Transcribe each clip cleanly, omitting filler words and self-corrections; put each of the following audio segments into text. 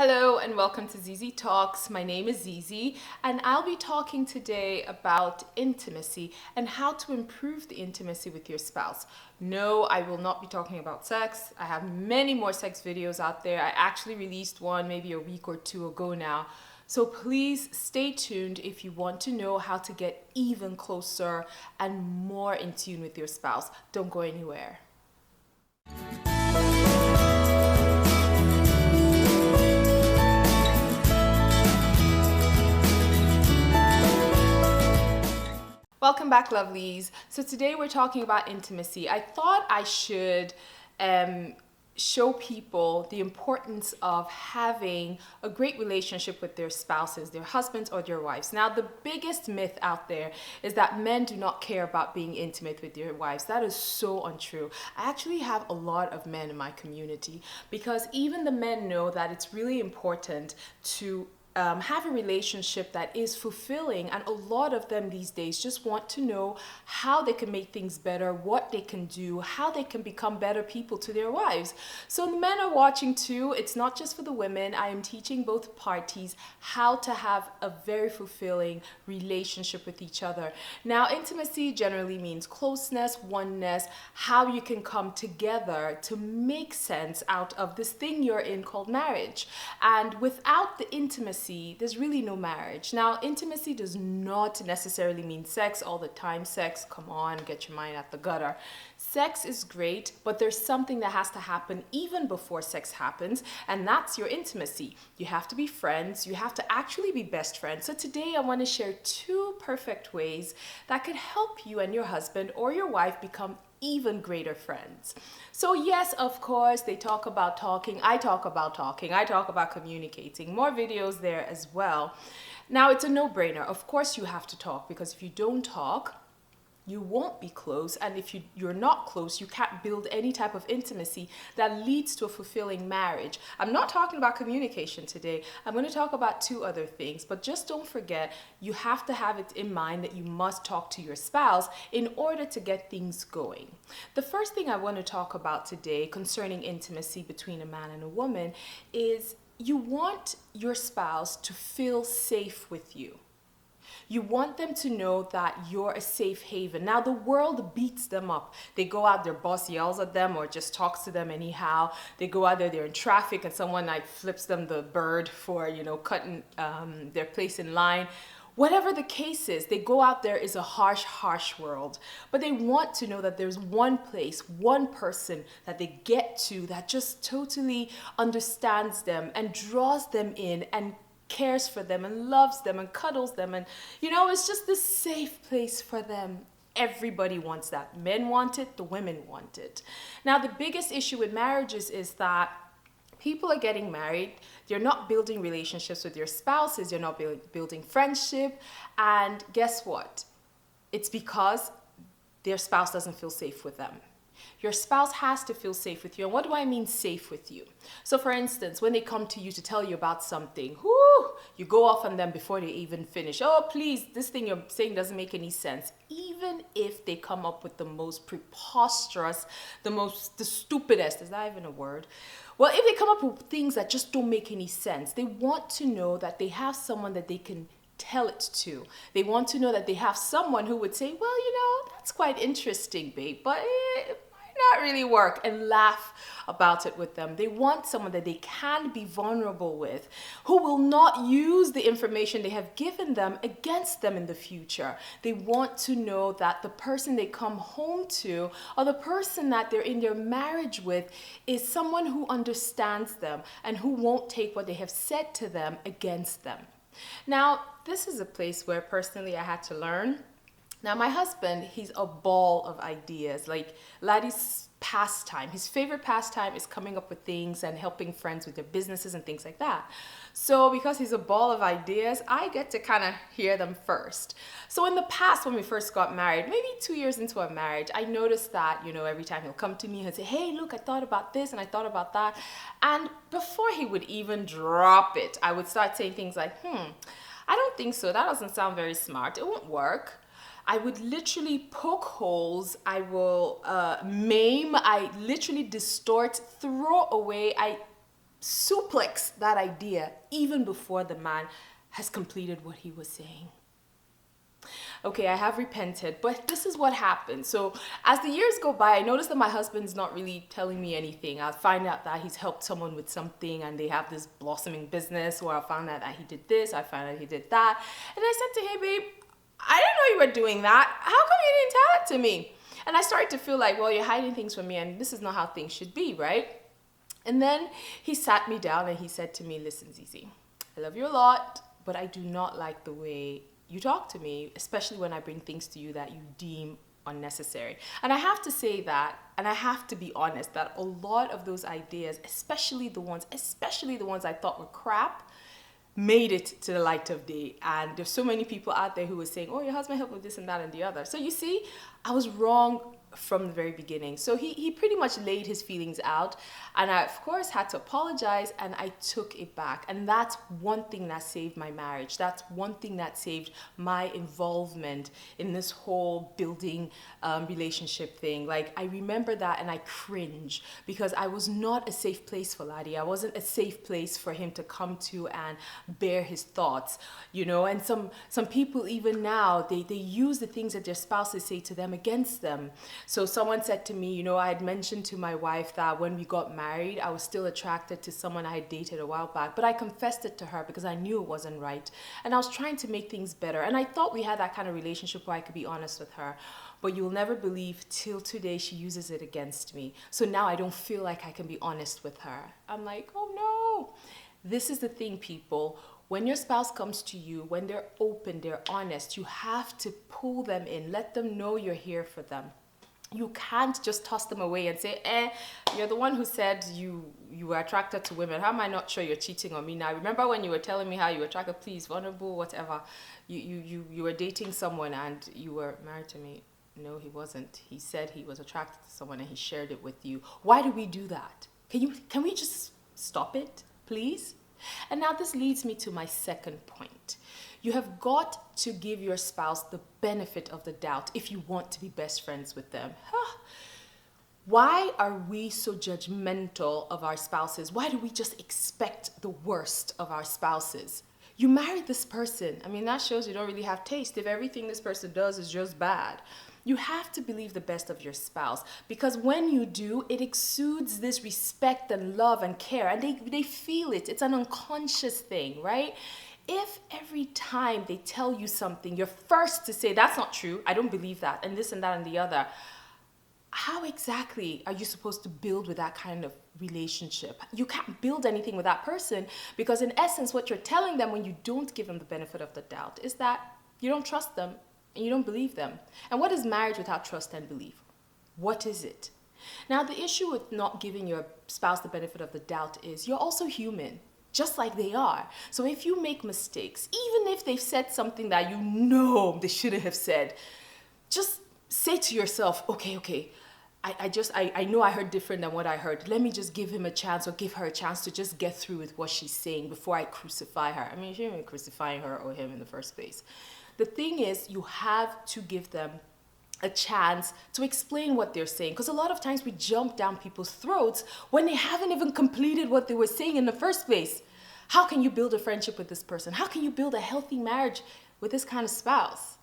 Hello and welcome to ZeeZee Talks. My name is ZeeZee and I'll be talking today about intimacy and how to improve the intimacy with your spouse. No, I will not be talking about sex. I have many more sex videos out there. I actually released one maybe a week or two ago now. So please stay tuned if you want to know how to get even closer and more in tune with your spouse. Don't go anywhere. Welcome back, lovelies. So today we're talking about intimacy. I thought I should show people the importance of having a great relationship with their spouses, their husbands or their wives. Now, the biggest myth out there is that men do not care about being intimate with their wives. That is so untrue. I actually have a lot of men in my community because even the men know that it's really important to have a relationship that is fulfilling, and a lot of them these days just want to know how they can make things better, what they can do, how they can become better people to their wives. So the men are watching too. It's not just for the women. I am teaching both parties how to have a very fulfilling relationship with each other. Now, intimacy generally means closeness, oneness, how you can come together to make sense out of this thing you're in called marriage. And without the intimacy, there's really no marriage. Now, intimacy does not necessarily mean sex all the time. Sex, come on, get your mind out the gutter. Sex is great, but there's something that has to happen even before sex happens, and that's your intimacy. You have to be friends. You have to actually be best friends. So today I want to share 2 perfect ways that could help you and your husband or your wife become even greater friends. So yes, of course, they talk about talking. I talk about talking. I talk about communicating. More videos there as well. Now, it's a no-brainer. Of course you have to talk, because if you don't talk, you won't be close, and if you're not close, you can't build any type of intimacy that leads to a fulfilling marriage. I'm not talking about communication today. I'm going to talk about 2 other things, but just don't forget, you have to have it in mind that you must talk to your spouse in order to get things going. The first thing I want to talk about today concerning intimacy between a man and a woman is you want your spouse to feel safe with you. You want them to know that you're a safe haven. Now, the world beats them up. They go out, their boss yells at them or just talks to them anyhow. They go out there, they're in traffic, and someone like flips them the bird for, cutting their place in line. Whatever the case is, they go out there is a harsh, harsh world. But they want to know that there's one place, one person that they get to that just totally understands them and draws them in and cares for them and loves them and cuddles them, and it's just this safe place for them. Everybody wants that. Men want it, the women want it. Now, the biggest issue with marriages is that people are getting married, they're not building relationships with their spouses, they're not building friendship, and guess what? It's because their spouse doesn't feel safe with them. Your spouse has to feel safe with you. And what do I mean safe with you? So for instance, when they come to you to tell you about something, you go off on them before they even finish. Oh, please, this thing you're saying doesn't make any sense. Even if they come up with the most preposterous, the stupidest, is that even a word? Well, if they come up with things that just don't make any sense, they want to know that they have someone that they can tell it to. They want to know that they have someone who would say, well, that's quite interesting, babe, but it might not really work, and laugh about it with them. They want someone that they can be vulnerable with, who will not use the information they have given them against them in the future. They want to know that the person they come home to, or the person that they're in their marriage with, is someone who understands them and who won't take what they have said to them against them. Now, this is a place where personally I had to learn. Now, my husband, he's a ball of ideas. Like, Laddie's pastime, his favorite pastime is coming up with things and helping friends with their businesses and things like that. So because he's a ball of ideas, I get to kind of hear them first. So in the past, when we first got married, maybe 2 years into our marriage, I noticed that, every time he'll come to me and say, hey, look, I thought about this and I thought about that. And before he would even drop it, I would start saying things like, I don't think so. That doesn't sound very smart. It won't work. I would literally poke holes. I will maim. I literally distort, throw away. suplex that idea even before the man has completed what he was saying. Okay, I have repented, but this is what happened. So as the years go by, I notice that my husband's not really telling me anything. I'll find out that he's helped someone with something and they have this blossoming business, or I'll find out that he did this, I found out he did that. And I said to him, babe, I didn't know you were doing that. How come you didn't tell it to me? And I started to feel like, well, you're hiding things from me and this is not how things should be, right? And then he sat me down and he said to me, listen, ZeeZee, I love you a lot, but I do not like the way you talk to me, especially when I bring things to you that you deem unnecessary. And I have to say that, and I have to be honest, that a lot of those ideas, especially the ones I thought were crap, made it to the light of day. And there's so many people out there who were saying, oh, your husband helped with this and that and the other. So you see, I was wrong from the very beginning. So he pretty much laid his feelings out, and I of course had to apologize, and I took it back. And that's one thing that saved my marriage. That's one thing that saved my involvement in this whole building relationship thing. Like, I remember that and I cringe, because I was not a safe place for Laddie. I wasn't a safe place for him to come to and bear his thoughts, you know. And some people even now, they use the things that their spouses say to them against them. So someone said to me, you know, I had mentioned to my wife that when we got married, I was still attracted to someone I had dated a while back, but I confessed it to her because I knew it wasn't right. And I was trying to make things better. And I thought we had that kind of relationship where I could be honest with her. But you'll never believe, till today, she uses it against me. So now I don't feel like I can be honest with her. I'm like, oh no. This is the thing, people. When your spouse comes to you, when they're open, they're honest, you have to pull them in. Let them know you're here for them. You can't just toss them away and say, you're the one who said you were attracted to women. How am I not sure you're cheating on me now? Remember when you were telling me how you were attracted, please, vulnerable, whatever. You were dating someone and you were married to me. No, he wasn't. He said he was attracted to someone and he shared it with you. Why do we do that? Can we just stop it, please? And now this leads me to my second point. You have got to give your spouse the benefit of the doubt if you want to be best friends with them. Why are we so judgmental of our spouses? Why do we just expect the worst of our spouses? You married this person. I mean, that shows you don't really have taste if everything this person does is just bad. You have to believe the best of your spouse, because when you do, it exudes this respect and love and care, and they feel it. It's an unconscious thing, right? If every time they tell you something, you're first to say, that's not true, I don't believe that, and this and that and the other, how exactly are you supposed to build with that kind of relationship? You can't build anything with that person, because in essence, what you're telling them when you don't give them the benefit of the doubt is that you don't trust them and you don't believe them. And what is marriage without trust and belief? What is it? Now, the issue with not giving your spouse the benefit of the doubt is you're also human, just like they are. So if you make mistakes, even if they've said something that you know they shouldn't have said, just say to yourself, okay, I know I heard different than what I heard. Let me just give him a chance, or give her a chance to just get through with what she's saying before I crucify her. I mean, she ain't crucifying her or him in the first place. The thing is, you have to give them a chance to explain what they're saying, because a lot of times we jump down people's throats when they haven't even completed what they were saying in the first place. How can you build a friendship with this person? How can you build a healthy marriage with this kind of spouse?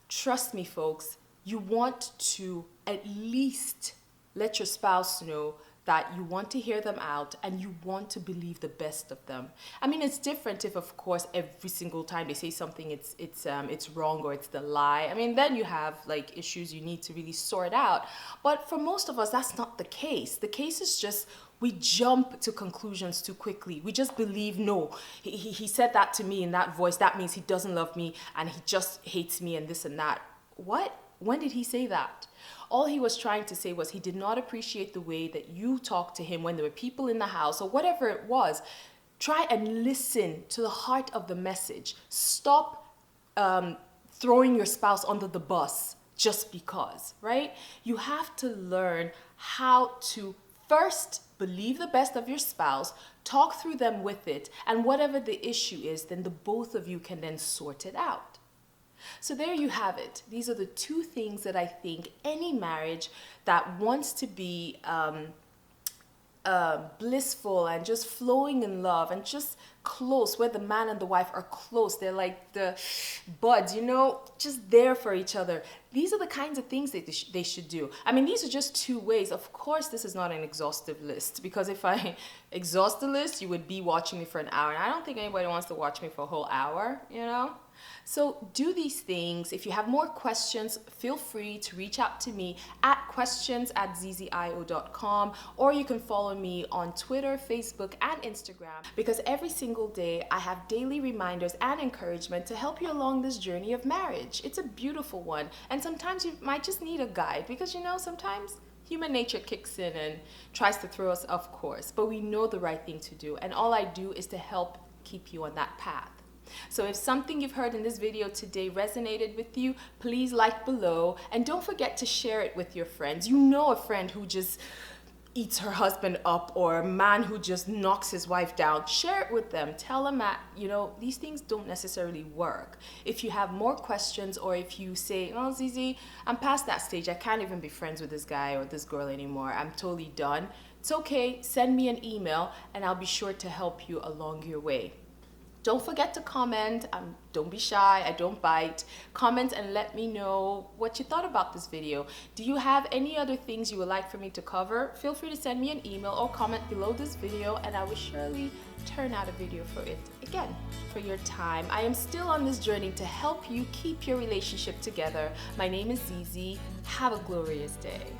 Trust me, folks, you want to at least let your spouse know that you want to hear them out and you want to believe the best of them. I mean, it's different if, of course, every single time they say something, it's wrong or it's the lie. I mean, then you have like issues you need to really sort out. But for most of us, that's not the case. The case is just we jump to conclusions too quickly. We just believe, no, he said that to me in that voice. That means he doesn't love me and he just hates me and this and that. What? When did he say that? All he was trying to say was he did not appreciate the way that you talked to him when there were people in the house or whatever it was. Try and listen to the heart of the message. Stop throwing your spouse under the bus just because, right? You have to learn how to first believe the best of your spouse, talk through them with it, and whatever the issue is, then the both of you can then sort it out. So there you have it. These are the two things that I think any marriage that wants to be blissful and just flowing in love and just close, where the man and the wife are close. They're like the buds, you know, just there for each other. These are the kinds of things that they should do. I mean, these are just 2 ways. Of course, this is not an exhaustive list, because if I exhaust the list, you would be watching me for an hour. And I don't think anybody wants to watch me for a whole hour, you know? So do these things. If you have more questions, feel free to reach out to me at questions@ZeeZeeIO.com, or you can follow me on Twitter, Facebook, and Instagram, because every single day I have daily reminders and encouragement to help you along this journey of marriage. It's a beautiful one, and sometimes you might just need a guide, because you know, sometimes human nature kicks in and tries to throw us off course, but we know the right thing to do, and all I do is to help keep you on that path. So if something you've heard in this video today resonated with you, please like below, and don't forget to share it with your friends. You know a friend who just eats her husband up, or a man who just knocks his wife down. Share it with them. Tell them that, you know, these things don't necessarily work. If you have more questions, or if you say, oh, ZeeZee, I'm past that stage, I can't even be friends with this guy or this girl anymore, I'm totally done, it's okay, send me an email and I'll be sure to help you along your way. Don't forget to comment. Don't be shy. I don't bite. Comment and let me know what you thought about this video. Do you have any other things you would like for me to cover? Feel free to send me an email or comment below this video, and I will surely turn out a video for it. Again, for your time. I am still on this journey to help you keep your relationship together. My name is ZeeZee. Have a glorious day.